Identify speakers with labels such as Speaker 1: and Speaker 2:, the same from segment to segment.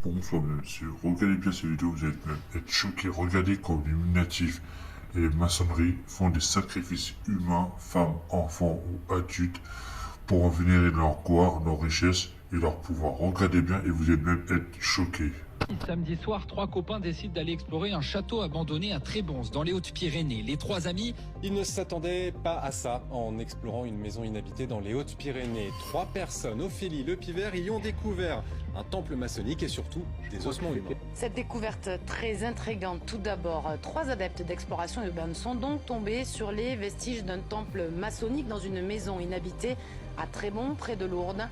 Speaker 1: Bonsoir monsieur, regardez bien cette vidéo, vous allez même être choqué. Regardez comme les Illuminatifs et les maçonneries font des sacrifices humains, femmes, enfants ou adultes, pour en vénérer leur gloire, leur richesse et leur pouvoir. Regardez bien et vous allez même être choqué.
Speaker 2: Samedi soir, trois copains décident d'aller explorer un château abandonné à Trébons, dans les Hautes-Pyrénées. Les trois amis...
Speaker 3: Ils ne s'attendaient pas à ça en explorant une maison inhabitée dans les Hautes-Pyrénées. Trois personnes, Ophélie, Le Pivert, y ont découvert un temple maçonnique et surtout des ossements humains.
Speaker 4: Cette découverte très intrigante. Tout d'abord, trois adeptes d'exploration urbaine sont donc tombés sur les vestiges d'un temple maçonnique dans une maison inhabitée à Trébons, près de Lourdes.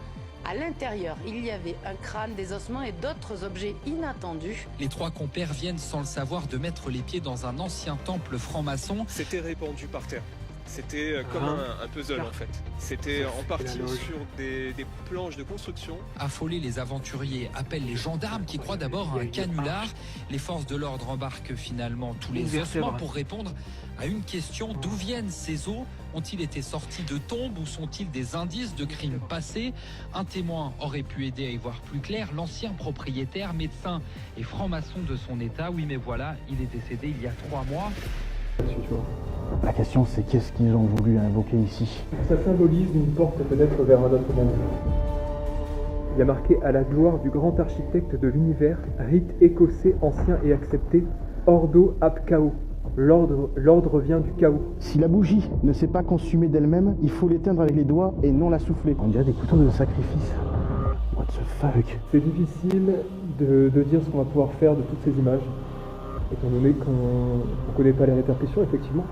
Speaker 4: À l'intérieur, il y avait un crâne, des ossements et d'autres objets inattendus.
Speaker 2: Les trois compères viennent sans le savoir de mettre les pieds dans un ancien temple franc-maçon.
Speaker 5: C'était répandu par terre. C'était comme un puzzle en fait. C'était en partie sur des planches de construction.
Speaker 2: Affolés, les aventuriers appellent les gendarmes qui croient d'abord à un canular. Les forces de l'ordre embarquent finalement tous les ossements pour répondre à une question. D'où viennent ces os? Ont-ils été sortis de tombes ou sont-ils des indices de crimes passés? Un témoin aurait pu aider à y voir plus clair. L'ancien propriétaire, médecin et franc-maçon de son état. Oui mais voilà, il est décédé il y a 3 mois.
Speaker 6: La question c'est qu'est-ce qu'ils ont voulu invoquer ici?
Speaker 7: Ça symbolise une porte peut-être vers un autre monde. Il y a marqué à la gloire du grand architecte de l'univers, rite écossais ancien et accepté, Ordo ab Chaos. L'ordre vient du chaos.
Speaker 6: Si la bougie ne s'est pas consumée d'elle-même, il faut l'éteindre avec les doigts et non la souffler. On dirait des couteaux de sacrifice. What the fuck?
Speaker 7: C'est difficile de dire ce qu'on va pouvoir faire de toutes ces images, étant donné qu'on ne connaît pas les répercussions, effectivement.